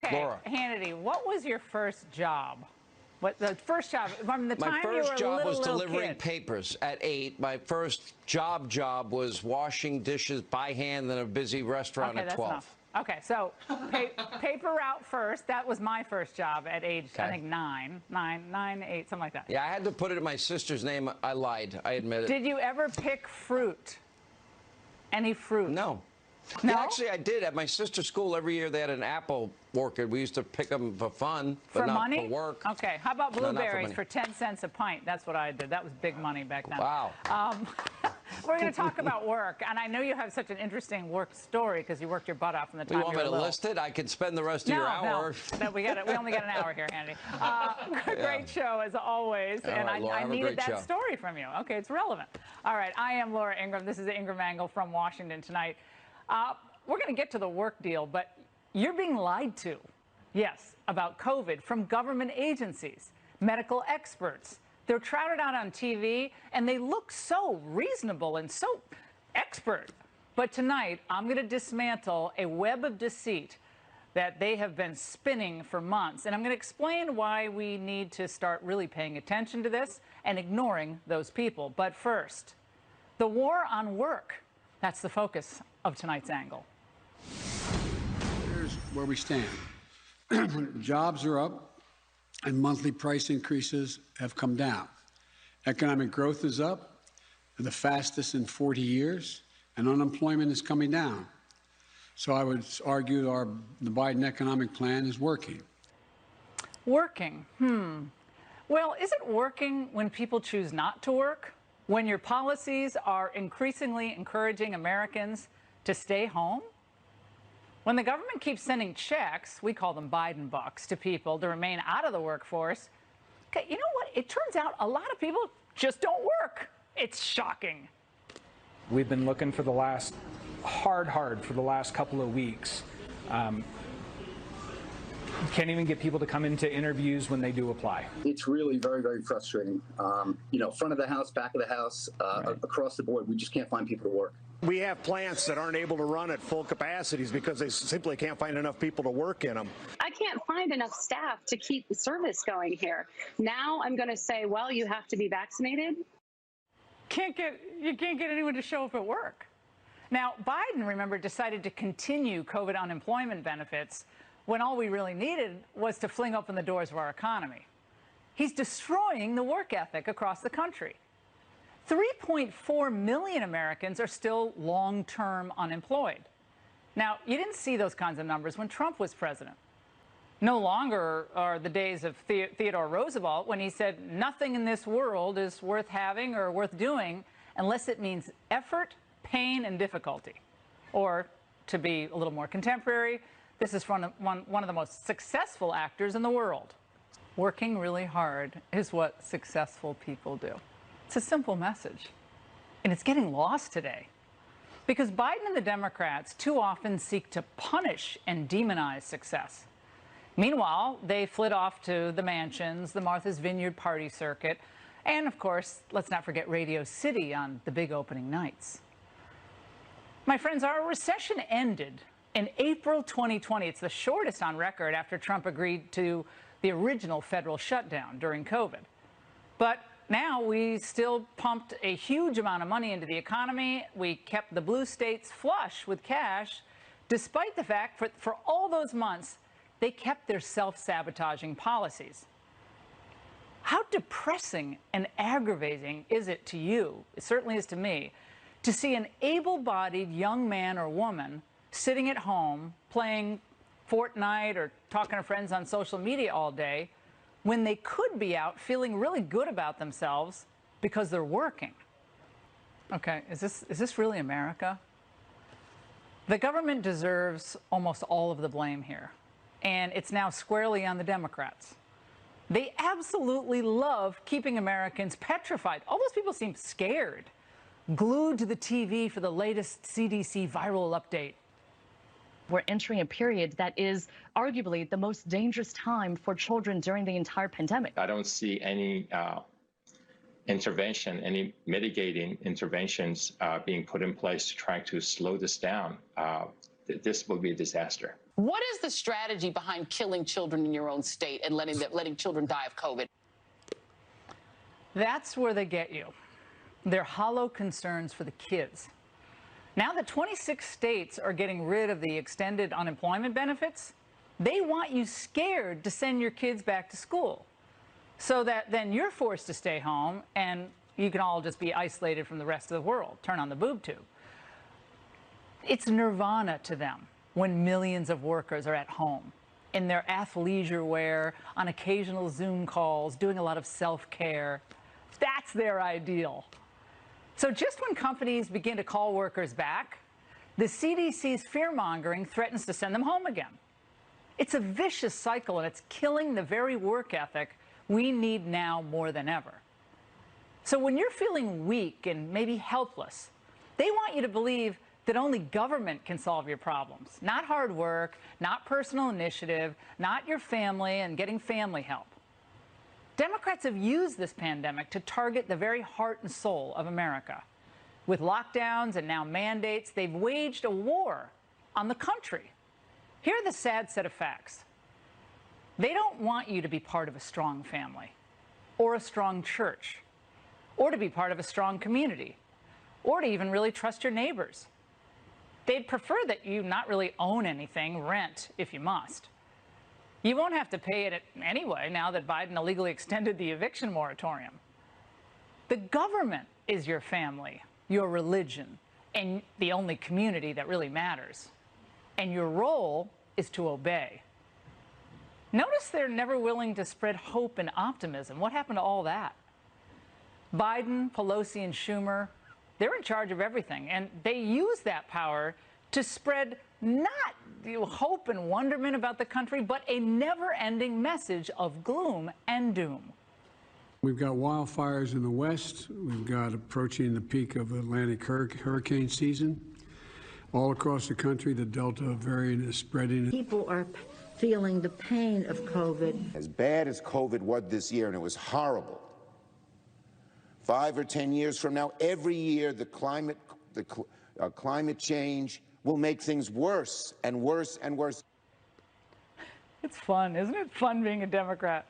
Okay, Laura. Hannity, what was your first job? What the first job from the time you were a little kid? My first job was delivering papers at 8. My first job was washing dishes by hand in a busy restaurant at 12. Enough. Okay, so paper route first. That was my first job at age, I think, 9, 8, something like that. Yeah, I had to put it in my sister's name. I lied. I admit it. Did you ever pick fruit? Any fruit? No. No? Yeah, actually, I did. At my sister's school, every year they had an apple orchard. We used to pick them for fun, but not money? for work. Okay. How about blueberries for for 10 cents a pint? That's what I did. That was big money back then. Wow. We're going to talk about work, and I know you have such an interesting work story because you worked your butt off from the time you want you were me to little. list it? I could spend the rest of your hour. No, we only got an hour here, Andy. Great show as always, All and right, Laura, I needed that show. story from you. Okay, it's relevant. All right, I am Laura Ingraham. This is the Ingraham Angle from Washington tonight. We're going to get to the work deal, but you're being lied to. Yes, about COVID from government agencies, medical experts. They're trotted out on TV, and they look so reasonable and so expert. But tonight, I'm going to dismantle a web of deceit that they have been spinning for months. And I'm going to explain why we need to start really paying attention to this and ignoring those people. But first, the war on work. That's the focus of tonight's angle. Here's where we stand. Jobs are up and monthly price increases have come down. Economic growth is up, the fastest in 40 years, and unemployment is coming down. So I would argue the Biden economic plan is working. Working? Well, is it working when people choose not to work? When your policies are increasingly encouraging Americans to stay home? When the government keeps sending checks, we call them Biden bucks, to people to remain out of the workforce, okay, you know what? It turns out a lot of people just don't work. It's shocking. We've been looking for the last, hard for the last couple of weeks. Can't even get people to come into interviews when they do apply. It's really very, very frustrating. Front of the house, back of the house, across the board, we just can't find people to work. We have plants that aren't able to run at full capacities because they simply can't find enough people to work in them. I can't find enough staff to keep the service going here. Now I'm going to say, well, you have to be vaccinated. You can't get anyone to show up at work. Now, Biden, remember, decided to continue COVID unemployment benefits when all we really needed was to fling open the doors of our economy. He's destroying the work ethic across the country. 3.4 million Americans are still long-term unemployed. Now, you didn't see those kinds of numbers when Trump was president. No longer are the days of Theodore Roosevelt when he said nothing in this world is worth having or worth doing unless it means effort, pain, and difficulty. Or, to be a little more contemporary, this is from one of the most successful actors in the world. Working really hard is what successful people do. It's a simple message, and it's getting lost today because Biden and the Democrats too often seek to punish and demonize success. Meanwhile, they flit off to the mansions, the Martha's Vineyard party circuit, and of course, let's not forget Radio City on the big opening nights. My friends, our recession ended in April 2020. It's the shortest on record after Trump agreed to the original federal shutdown during COVID. But now we still pumped a huge amount of money into the economy. We kept the blue states flush with cash, despite the fact for all those months, they kept their self-sabotaging policies. How depressing and aggravating is it to you, it certainly is to me, to see an able-bodied young man or woman sitting at home playing Fortnite or talking to friends on social media all day when they could be out feeling really good about themselves because they're working? Okay, is this really America? The government deserves almost all of the blame here, and it's now squarely on the Democrats. They absolutely love keeping Americans petrified. All those people seem scared, glued to the TV for the latest CDC viral update. We're entering a period that is arguably the most dangerous time for children during the entire pandemic. I don't see any intervention, any mitigating interventions being put in place to try to slow this down. This will be a disaster. What is the strategy behind killing children in your own state and letting children die of COVID? That's where they get you. They're hollow concerns for the kids. Now that 26 states are getting rid of the extended unemployment benefits, they want you scared to send your kids back to school so that then you're forced to stay home and you can all just be isolated from the rest of the world. Turn on the boob tube. It's nirvana to them when millions of workers are at home in their athleisure wear, on occasional Zoom calls, doing a lot of self-care. That's their ideal. So just when companies begin to call workers back, the CDC's fear-mongering threatens to send them home again. It's a vicious cycle, and it's killing the very work ethic we need now more than ever. So when you're feeling weak and maybe helpless, they want you to believe that only government can solve your problems, not hard work, not personal initiative, not your family and getting family help. Democrats have used this pandemic to target the very heart and soul of America. With lockdowns and now mandates, they've waged a war on the country. Here are the sad set of facts. They don't want you to be part of a strong family, or a strong church, or to be part of a strong community, or to even really trust your neighbors. They'd prefer that you not really own anything, rent if you must. You won't have to pay it anyway now that Biden illegally extended the eviction moratorium. The government is your family, your religion, and the only community that really matters. And your role is to obey. Notice they're never willing to spread hope and optimism. What happened to all that? Biden, Pelosi, and Schumer, they're in charge of everything, and they use that power to spread not hope and wonderment about the country, but a never-ending message of gloom and doom. We've got wildfires in the west. We've got approaching the peak of Atlantic hurricane season. All across the country, the Delta variant is spreading. People are feeling the pain of COVID. As bad as COVID was this year, and it was horrible, 5 or 10 years from now, every year the climate change will make things worse and worse and worse. It's fun, isn't it? Fun being a Democrat.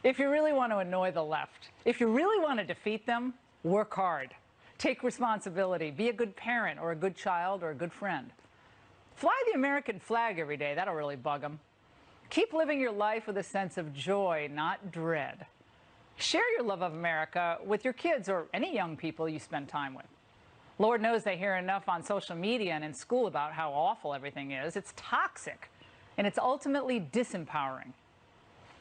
If you really want to annoy the left, if you really want to defeat them, work hard. Take responsibility. Be a good parent or a good child or a good friend. Fly the American flag every day. That'll really bug them. Keep living your life with a sense of joy, not dread. Share your love of America with your kids or any young people you spend time with. Lord knows they hear enough on social media and in school about how awful everything is. It's toxic, and it's ultimately disempowering.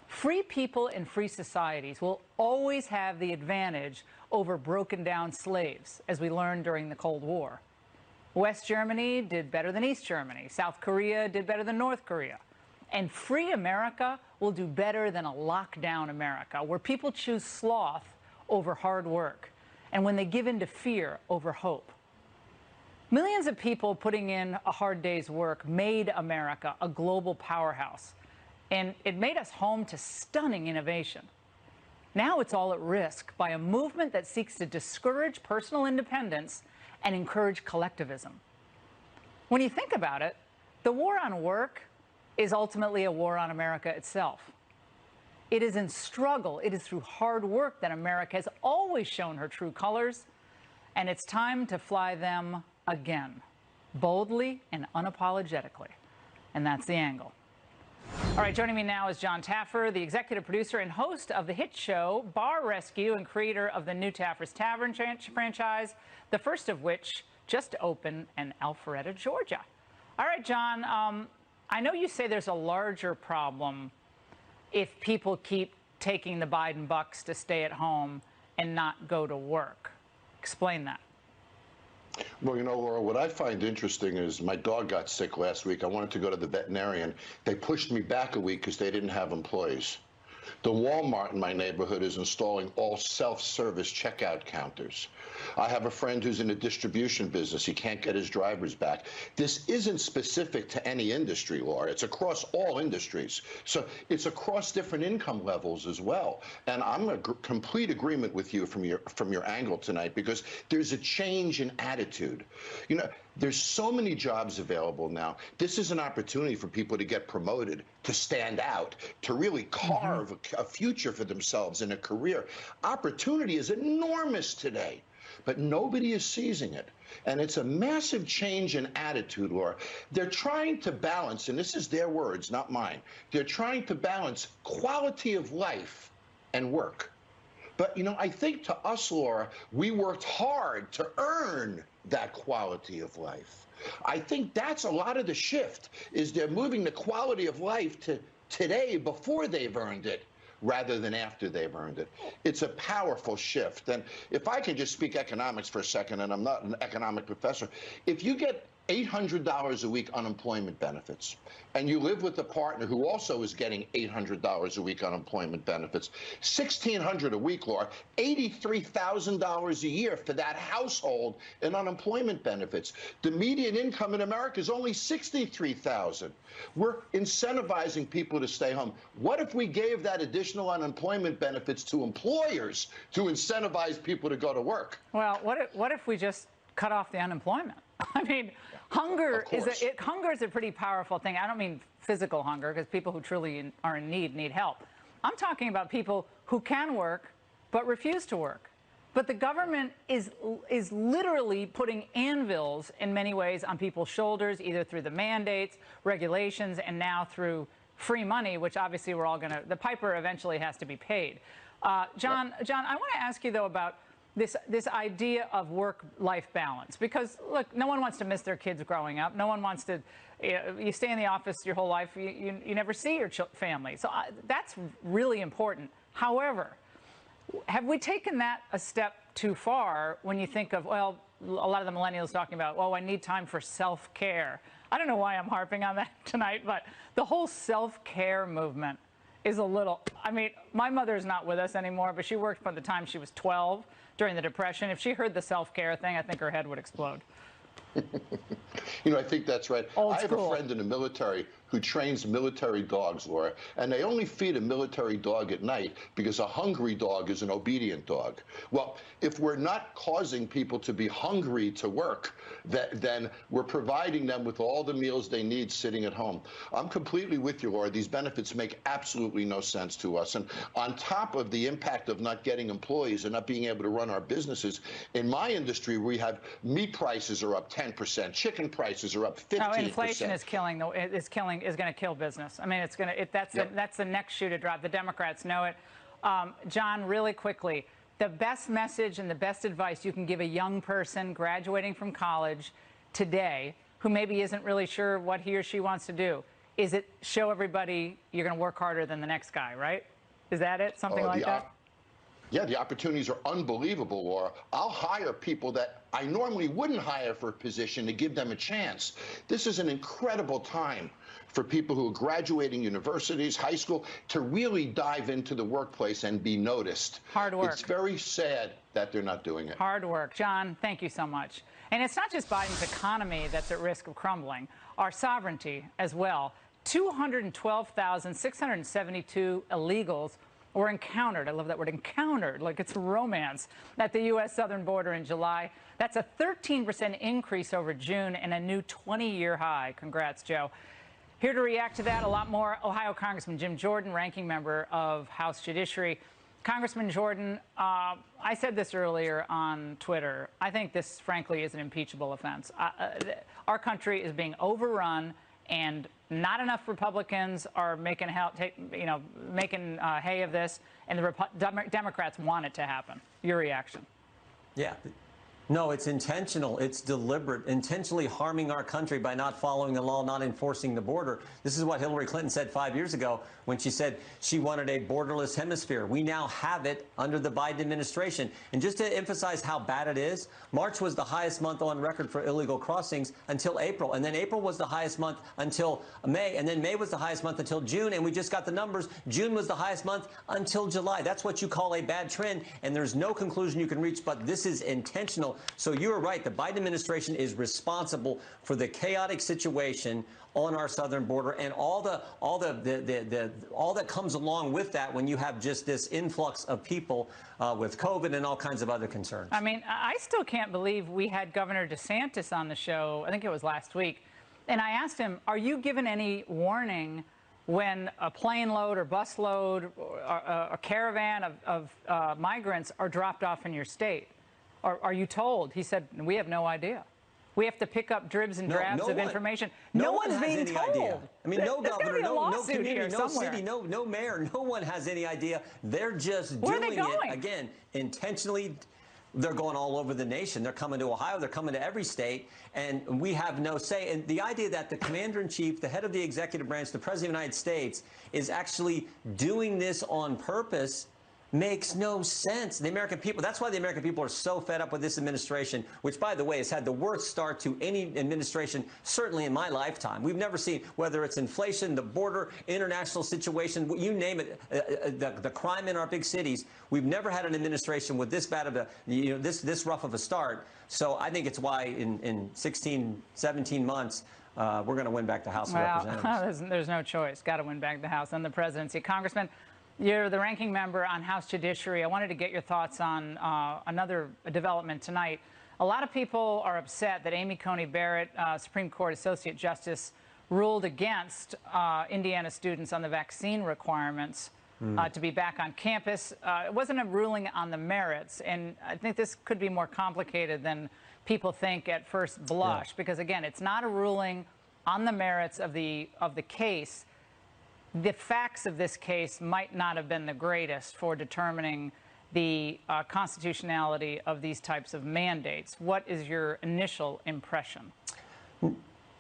Free people in free societies will always have the advantage over broken down slaves, as we learned during the Cold War. West Germany did better than East Germany. South Korea did better than North Korea. And free America will do better than a lockdown America, where people choose sloth over hard work, and when they give in to fear over hope. Millions of people putting in a hard day's work made America a global powerhouse, and it made us home to stunning innovation. Now it's all at risk by a movement that seeks to discourage personal independence and encourage collectivism. When you think about it, the war on work is ultimately a war on America itself. It is in struggle, it is through hard work that America has always shown her true colors, and it's time to fly them again, boldly and unapologetically. And that's the angle. All right, joining me now is John Taffer, the executive producer and host of the hit show Bar Rescue and creator of the new Taffer's Tavern franchise, the first of which just opened in Alpharetta, Georgia. All right, John, I know you say there's a larger problem if people keep taking the Biden bucks to stay at home and not go to work. Explain that. Well, you know, Laura, what I find interesting is my dog got sick last week. I wanted to go to the veterinarian. They pushed me back a week because they didn't have employees. The Walmart in my neighborhood is installing all self-service checkout counters. I have a friend who's in the distribution business. He can't get his drivers back. This isn't specific to any industry, Laura. It's across all industries. So it's across different income levels as well. And I'm in complete agreement with you from your angle tonight, because there's a change in attitude. You know, There's so many jobs available now. This is an opportunity for people to get promoted, to stand out, to really carve a future for themselves in a career. Opportunity is enormous today, but nobody is seizing it. And it's a massive change in attitude, Laura. They're trying to balance, and this is their words, not mine, they're trying to balance quality of life and work. But, you know, I think to us, Laura, we worked hard to earn that quality of life. I think that's a lot of the shift, is they're moving the quality of life to today before they've earned it, rather than after they've earned it. It's a powerful shift. And if I can just speak economics for a second, and I'm not an economic professor, if you get $800 a week unemployment benefits, and you live with a partner who also is getting $800 a week unemployment benefits, $1,600 a week, Laura, $83,000 a year for that household in unemployment benefits. The median income in America is only $63,000. We're incentivizing people to stay home. What if we gave that additional unemployment benefits to employers to incentivize people to go to work? Well, what if we just cut off the unemployment? I mean, hunger is a pretty powerful thing. I don't mean physical hunger, because people who truly are in need help. I'm talking about people who can work but refuse to work. But the government is literally putting anvils in many ways on people's shoulders, either through the mandates, regulations, and now through free money, which obviously we're all going to, the piper eventually has to be paid. John, I want to ask you, though, about this idea of work-life balance, because look, no one wants to miss their kids growing up. No one wants to. You stay in the office your whole life. You never see your family. So that's really important. However, have we taken that a step too far when you think of, well, a lot of the millennials talking about, oh, I need time for self-care. I don't know why I'm harping on that tonight, but the whole self-care movement is a little. I mean, my mother's not with us anymore, but she worked from the time she was 12 during the Depression. If she heard the self-care thing, I think her head would explode. You know, I think that's right. Old I have school. a friend in the military who trains military dogs, Laura, and they only feed a military dog at night because a hungry dog is an obedient dog. Well, if we're not causing people to be hungry to work, then we're providing them with all the meals they need sitting at home. I'm completely with you, Laura. These benefits make absolutely no sense to us. And on top of the impact of not getting employees and not being able to run our businesses, in my industry, we have meat prices are up 10%, chicken prices are up 15%. Oh, inflation is going to kill business. I mean, that's the next shoe to drop. The Democrats know it. John, really quickly, the best message and the best advice you can give a young person graduating from college today who maybe isn't really sure what he or she wants to do, is it show everybody you're going to work harder than the next guy, right? Is that it? Something like that? Yeah, the opportunities are unbelievable, Laura. I'll hire people that I normally wouldn't hire for a position to give them a chance. This is an incredible time for people who are graduating universities, high school, to really dive into the workplace and be noticed. Hard work. It's very sad that they're not doing it. Hard work. John, thank you so much. And it's not just Biden's economy that's at risk of crumbling, our sovereignty as well. 212,672 illegals were encountered. I love that word, encountered, like it's a romance, at the U.S. southern border in July. That's a 13% increase over June and a new 20-year high. Congrats, Joe. Here to react to that, a lot more, Ohio Congressman Jim Jordan, ranking member of House Judiciary. Congressman Jordan, I said this earlier on Twitter. I think this, frankly, is an impeachable offense. Our country is being overrun, and not enough Republicans are making hay of this, and the Democrats want it to happen. Your reaction? Yeah. No, it's intentional. It's deliberate, intentionally harming our country by not following the law, not enforcing the border. This is what Hillary Clinton said 5 years ago when she said she wanted a borderless hemisphere. We now have it under the Biden administration. And just to emphasize how bad it is, March was the highest month on record for illegal crossings until April. And then April was the highest month until May. And then May was the highest month until June. And we just got the numbers. June was the highest month until July. That's what you call a bad trend. And there's no conclusion you can reach, but this is intentional. So you're right. The Biden administration is responsible for the chaotic situation on our southern border and all that comes along with that when you have just this influx of people with COVID and all kinds of other concerns. I mean, I still can't believe we had Governor DeSantis on the show, I think it was last week, and I asked him, are you given any warning when a plane load or bus load or a caravan of migrants are dropped off in your state? Or are you told? He said, we have no idea. We have to pick up dribs and drabs of information. No one's being told. Idea. I mean, no governor, no community, no somewhere. city, no mayor, no one has any idea. They're just doing it, again, intentionally. They're going all over the nation. They're coming to Ohio. They're coming to every state, and we have no say. And the idea that the commander-in-chief, the head of the executive branch, the president of the United States, is actually doing this on purpose makes no sense. The American people, that's why the American people are so fed up with this administration, which, by the way, has had the worst start to any administration, certainly in my lifetime. We've never seen, whether it's inflation, the border, international situation, you name it, the crime in our big cities, we've never had an administration with this bad of a, this rough of a start. So I think it's why in 16, 17 months, we're going to win back the House of Representatives. There's no choice. Got to win back the House and the presidency. Congressman, you're the ranking member on House Judiciary. I wanted to get your thoughts on another development tonight. A lot of people are upset that Amy Coney Barrett, Supreme Court Associate Justice, ruled against Indiana students on the vaccine requirements to be back on campus. It wasn't a ruling on the merits, and I think this could be more complicated than people think at first blush, because, again, it's not a ruling on the merits of the case. The facts of this case might not have been the greatest for determining the constitutionality of these types of mandates. What is your initial impression?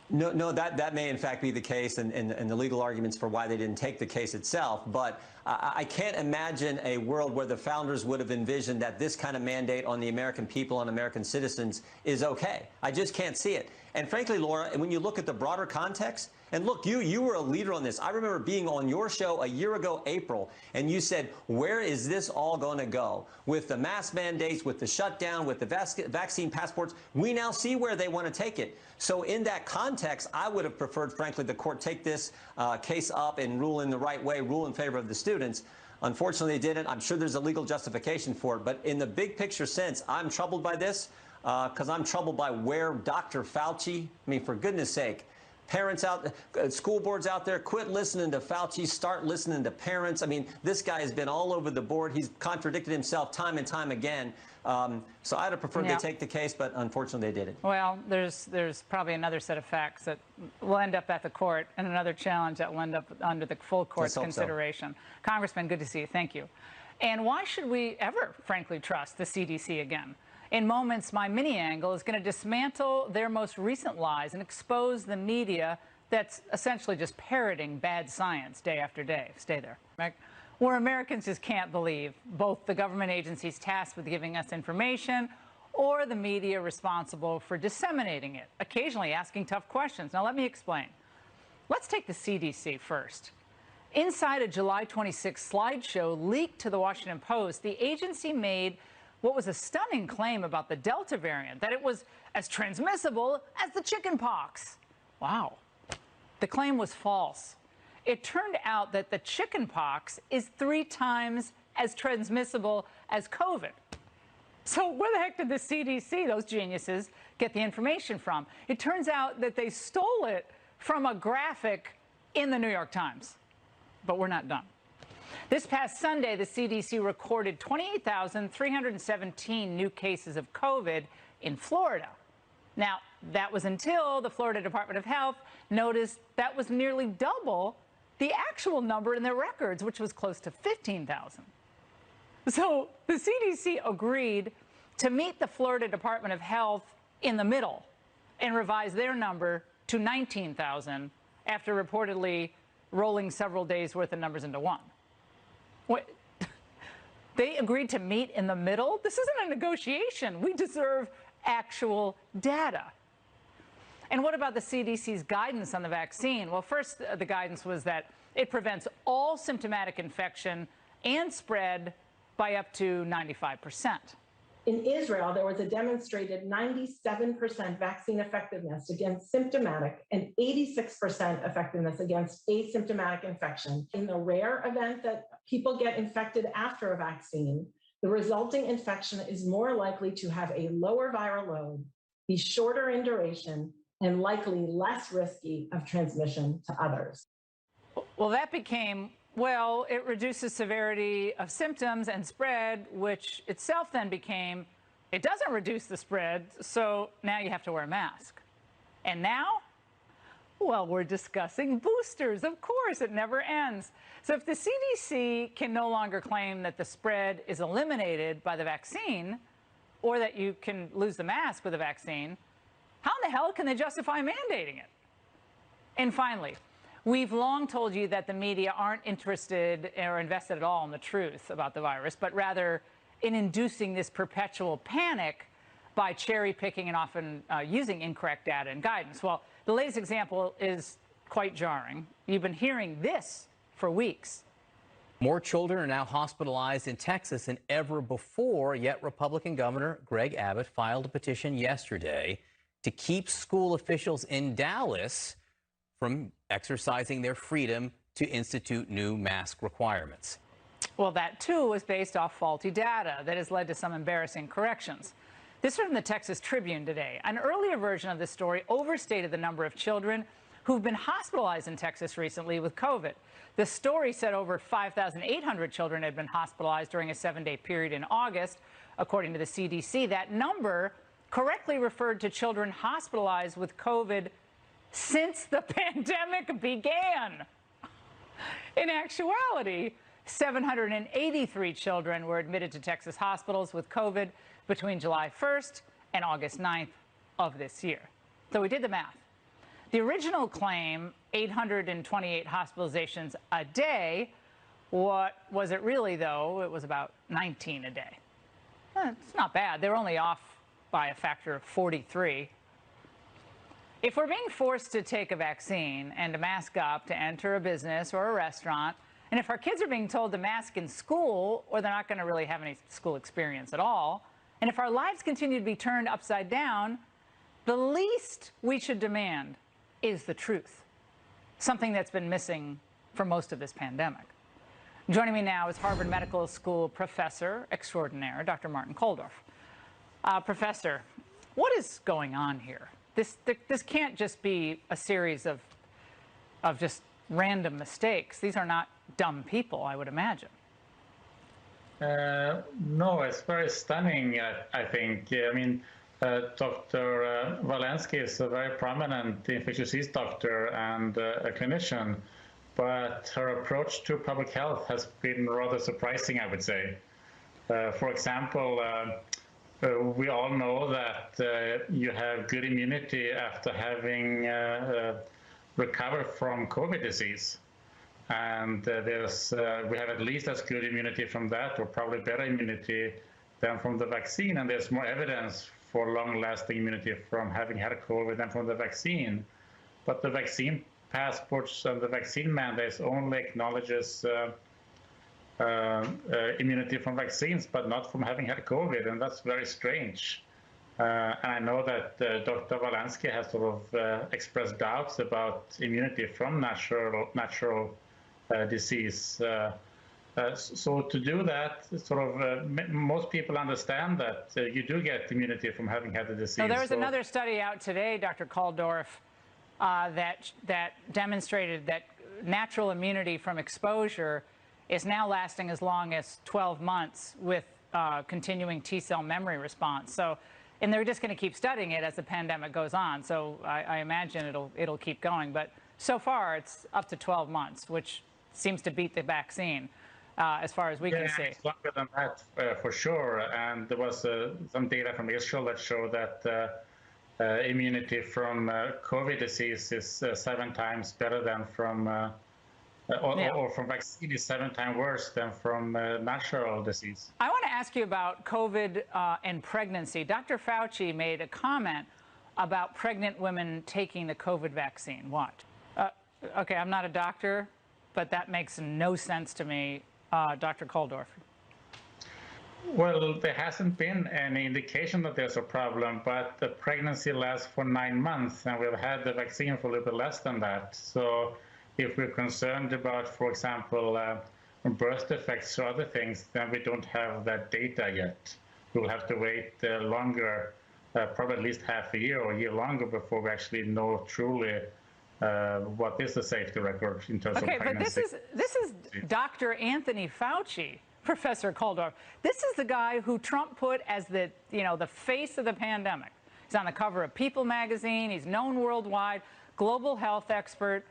No, that may in fact be the case, and the legal arguments for why they didn't take the case itself. But I can't imagine a world where the founders would have envisioned that this kind of mandate on the American people, on American citizens, is okay. I just can't see it. And frankly, Laura, when you look at the broader context, and look, you were a leader on this. I remember being on your show a year ago, April, and you said, where is this all going to go? With the mask mandates, with the shutdown, with the vaccine passports, we now see where they want to take it. So in that context, I would have preferred, frankly, the court take this case up and rule in the right way, rule in favor of the students. Unfortunately, they didn't. I'm sure there's a legal justification for it. But in the big picture sense, I'm troubled by this because I'm troubled by where Dr. Fauci, I mean, for goodness sake, parents out, school boards out there, quit listening to Fauci, start listening to parents. I mean, this guy has been all over the board. He's contradicted himself time and time again. So I'd have preferred they take the case, but unfortunately they didn't. Well, there's probably another set of facts that will end up at the court and another challenge that will end up under the full court's consideration. So. Congressman, good to see you. Thank you. And why should we ever, frankly, trust the CDC again? In moments, my mini angle is going to dismantle their most recent lies and expose the media that's essentially just parroting bad science day after day. Stay there. Where Americans just can't believe both the government agencies tasked with giving us information or the media responsible for disseminating it, occasionally asking tough questions. Now, let me explain. Let's take the CDC first. Inside a July 26 slideshow leaked to the Washington Post, the agency made what was a stunning claim about the Delta variant, that it was as transmissible as the chicken pox. Wow. The claim was false. It turned out that the chicken pox is 3 times as transmissible as COVID. So where the heck did the CDC, those geniuses, get the information from? It turns out that they stole it from a graphic in the New York Times. But we're not done. This past Sunday, the CDC recorded 28,317 new cases of COVID in Florida. Now, that was until the Florida Department of Health noticed that was nearly double the actual number in their records, which was close to 15,000. So the CDC agreed to meet the Florida Department of Health in the middle and revise their number to 19,000 after reportedly rolling several days' worth of numbers into one. What? They agreed to meet in the middle? This isn't a negotiation. We deserve actual data. And what about the CDC's guidance on the vaccine? Well, first, the guidance was that it prevents all symptomatic infection and spread by up to 95%. In Israel, there was a demonstrated 97% vaccine effectiveness against symptomatic and 86% effectiveness against asymptomatic infection. In the rare event that people get infected after a vaccine, the resulting infection is more likely to have a lower viral load, be shorter in duration, and likely less risky of transmission to others. Well, that became, well, it reduces severity of symptoms and spread, which itself then became, it doesn't reduce the spread, so now you have to wear a mask. And now, well, we're discussing boosters. Of course, it never ends. So if the CDC can no longer claim that the spread is eliminated by the vaccine, or that you can lose the mask with a vaccine, how in the hell can they justify mandating it? And finally, we've long told you that the media aren't interested or invested at all in the truth about the virus, but rather in inducing this perpetual panic by cherry picking and often using incorrect data and guidance. Well, the latest example is quite jarring. You've been hearing this for weeks. More children are now hospitalized in Texas than ever before, yet Republican Governor Greg Abbott filed a petition yesterday to keep school officials in Dallas from exercising their freedom to institute new mask requirements. Well, that too was based off faulty data that has led to some embarrassing corrections. This is from the Texas Tribune today. An earlier version of this story overstated the number of children who've been hospitalized in Texas recently with COVID. The story said over 5,800 children had been hospitalized during a 7-day period in August. According to the CDC, that number correctly referred to children hospitalized with COVID since the pandemic began. In actuality, 783 children were admitted to Texas hospitals with COVID between July 1st and August 9th of this year. So we did the math. The original claim, 828 hospitalizations a day. What was it really, though? It was about 19 a day. It's not bad. They're only off by a factor of 43. If we're being forced to take a vaccine and to mask up to enter a business or a restaurant, and if our kids are being told to mask in school, or they're not going to really have any school experience at all, and if our lives continue to be turned upside down, the least we should demand is the truth, something that's been missing for most of this pandemic. Joining me now is Harvard Medical School professor extraordinaire, Dr. Martin Kulldorff. Professor, what is going on here? This can't just be a series of just random mistakes. These are not dumb people, I would imagine. No, it's very stunning, I think. I mean, Dr. Walensky is a very prominent infectious disease doctor and a clinician, but her approach to public health has been rather surprising, I would say. For example, we all know that you have good immunity after having recovered from COVID disease. And we have at least as good immunity from that, or probably better immunity than from the vaccine. And there's more evidence for long-lasting immunity from having had COVID than from the vaccine. But the vaccine passports and the vaccine mandates only acknowledges immunity from vaccines, but not from having had COVID, and that's very strange. And I know that Dr. Walensky has sort of expressed doubts about immunity from natural disease. So to do that, sort of, most people understand that you do get immunity from having had the disease. So there was another study out today, Dr. Kulldorff, that demonstrated that natural immunity from exposure is now lasting as long as 12 months with continuing T-cell memory response. So, and they're just going to keep studying it as the pandemic goes on. So I imagine it'll keep going. But so far, it's up to 12 months, which seems to beat the vaccine as far as we can see. It's longer than that for sure. And there was some data from Israel that showed that immunity from COVID disease is 7 times better than from or from vaccine is 7 times worse than from natural disease. I want to ask you about COVID and pregnancy. Dr. Fauci made a comment about pregnant women taking the COVID vaccine. What? Okay, I'm not a doctor, but that makes no sense to me. Dr. Kulldorff. Well, there hasn't been any indication that there's a problem, but the pregnancy lasts for 9 months, and we've had the vaccine for a little bit less than that. So if we're concerned about, for example, birth defects or other things, then we don't have that data yet. We'll have to wait longer, probably at least half a year or a year longer before we actually know truly what is the safety record in terms of pregnancy. But this is Dr. Anthony Fauci, Professor Koldorf. This is the guy who Trump put as the face of the pandemic. He's on the cover of People magazine. He's known worldwide, global health expert.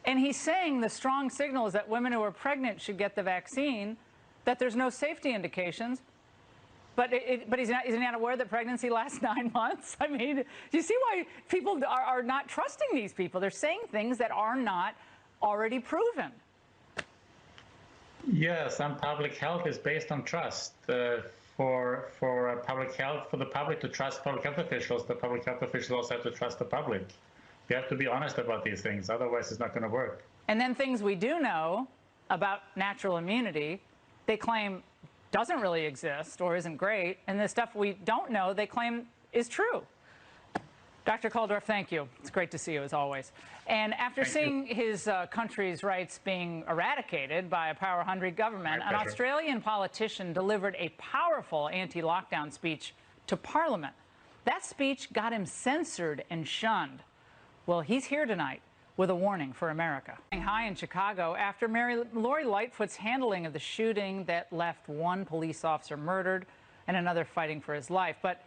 And he's saying the strong signal is that women who are pregnant should get the vaccine, that there's no safety indications. But he's not aware that pregnancy lasts 9 months. I mean, do you see why people are not trusting these people? They're saying things that are not already proven. Yes, and public health is based on trust. For public health, for the public to trust public health officials, the public health officials also have to trust the public. We have to be honest about these things, otherwise it's not going to work. And then things we do know about natural immunity, they claim doesn't really exist or isn't great, and the stuff we don't know, they claim is true. Dr. Koldorf, thank you. It's great to see you, as always. And after seeing his country's rights being eradicated by a power-hungry government, an Australian politician delivered a powerful anti-lockdown speech to Parliament. That speech got him censored and shunned. Well, he's here tonight with a warning for America. High in Chicago after Lori Lightfoot's handling of the shooting that left one police officer murdered and another fighting for his life. But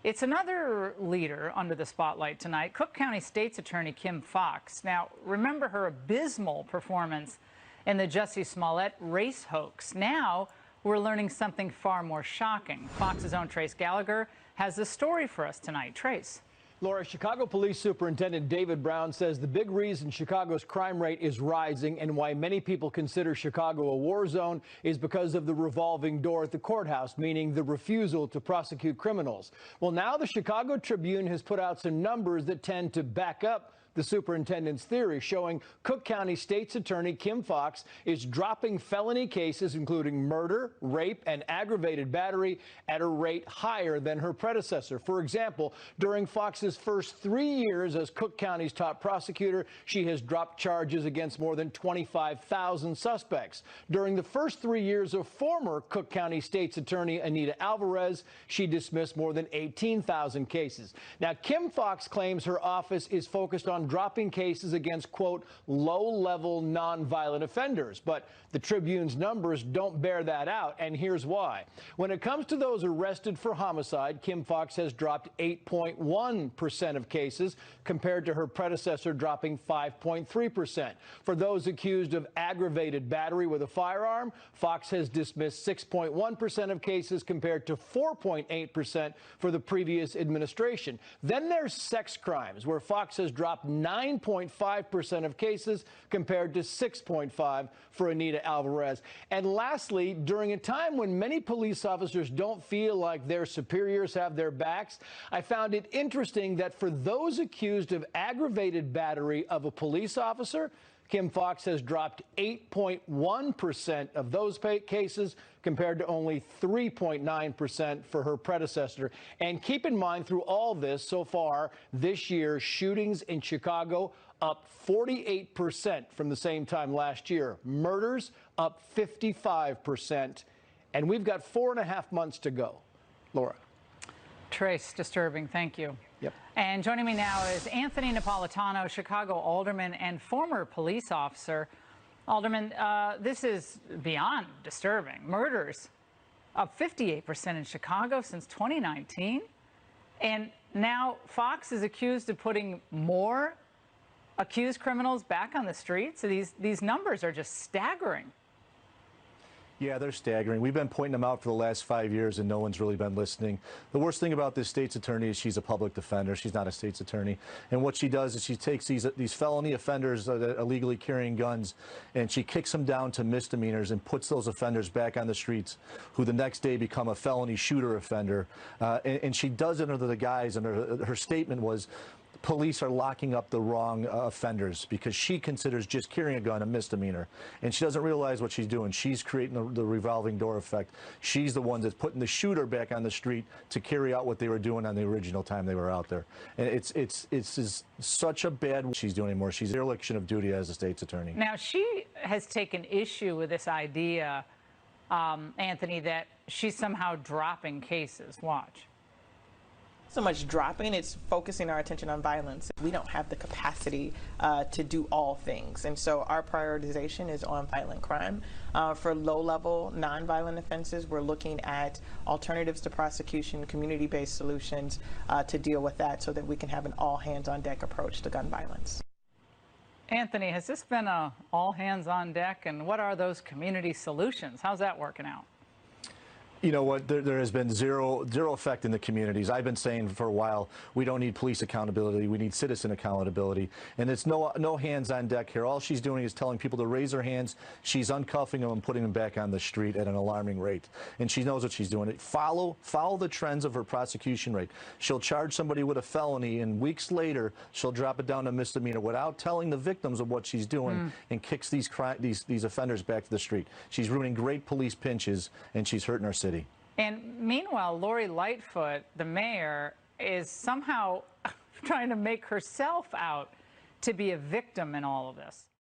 it's another leader under the spotlight tonight, Cook County State's Attorney Kim Foxx. Now, remember her abysmal performance in the Jussie Smollett race hoax. Now, we're learning something far more shocking. Fox's own Trace Gallagher has the story for us tonight. Trace. Laura, Chicago Police Superintendent David Brown says the big reason Chicago's crime rate is rising and why many people consider Chicago a war zone is because of the revolving door at the courthouse, meaning the refusal to prosecute criminals. Well, now the Chicago Tribune has put out some numbers that tend to back up the superintendent's theory, showing Cook County State's Attorney Kim Foxx is dropping felony cases, including murder, rape, and aggravated battery, at a rate higher than her predecessor. For example, during Fox's first 3 years as Cook County's top prosecutor, she has dropped charges against more than 25,000 suspects. During the first 3 years of former Cook County State's Attorney Anita Alvarez, she dismissed more than 18,000 cases. Now, Kim Foxx claims her office is focused on dropping cases against, quote, low-level nonviolent offenders. But the Tribune's numbers don't bear that out, and here's why. When it comes to those arrested for homicide, Kim Foxx has dropped 8.1% of cases, compared to her predecessor dropping 5.3%. For those accused of aggravated battery with a firearm, Foxx has dismissed 6.1% of cases, compared to 4.8% for the previous administration. Then there's sex crimes, where Foxx has dropped 9.5% of cases, compared to 6.5% for Anita Alvarez. And lastly, during a time when many police officers don't feel like their superiors have their backs, I found it interesting that for those accused of aggravated battery of a police officer, Kim Foxx has dropped 8.1% of those cases, compared to only 3.9% for her predecessor. And keep in mind, through all this so far this year, shootings in Chicago up 48% from the same time last year. Murders up 55%. And we've got 4.5 months to go. Laura. Trace, disturbing. Thank you. Yep. And joining me now is Anthony Napolitano, Chicago alderman and former police officer. Alderman, this is beyond disturbing. Murders up 58% in Chicago since 2019. And now Foxx is accused of putting more accused criminals back on the streets. So these numbers are just staggering. Yeah, they're staggering. We've been pointing them out for the last 5 years, and no one's really been listening. The worst thing about this state's attorney is she's a public defender. She's not a state's attorney. And what she does is she takes these felony offenders that are illegally carrying guns, and she kicks them down to misdemeanors and puts those offenders back on the streets, who the next day become a felony shooter offender. And she does it under the guise, and her statement was, police are locking up the wrong offenders because she considers just carrying a gun a misdemeanor. And she doesn't realize what she's doing. She's creating the revolving door effect. She's the one that's putting the shooter back on the street to carry out what they were doing on the original time they were out there. And it's such a bad what she's doing anymore. She's dereliction of duty as a state's attorney. Now, she has taken issue with this idea, Anthony, that she's somehow dropping cases. Watch. So much dropping, it's focusing our attention on violence. We don't have the capacity to do all things. And so our prioritization is on violent crime. For low-level, non-violent offenses, we're looking at alternatives to prosecution, community-based solutions to deal with that so that we can have an all-hands-on-deck approach to gun violence. Anthony, has this been a all hands on deck? And what are those community solutions? How's that working out? You know what? There has been zero effect in the communities. I've been saying for a while, we don't need police accountability. We need citizen accountability. And it's no hands on deck here. All she's doing is telling people to raise their hands. She's uncuffing them and putting them back on the street at an alarming rate. And she knows what she's doing. Follow the trends of her prosecution rate. She'll charge somebody with a felony, and weeks later, she'll drop it down to misdemeanor without telling the victims of what she's doing, and kicks these offenders back to the street. She's ruining great police pinches, and she's hurting our city. And meanwhile, Lori Lightfoot, the mayor, is somehow trying to make herself out to be a victim in all of this.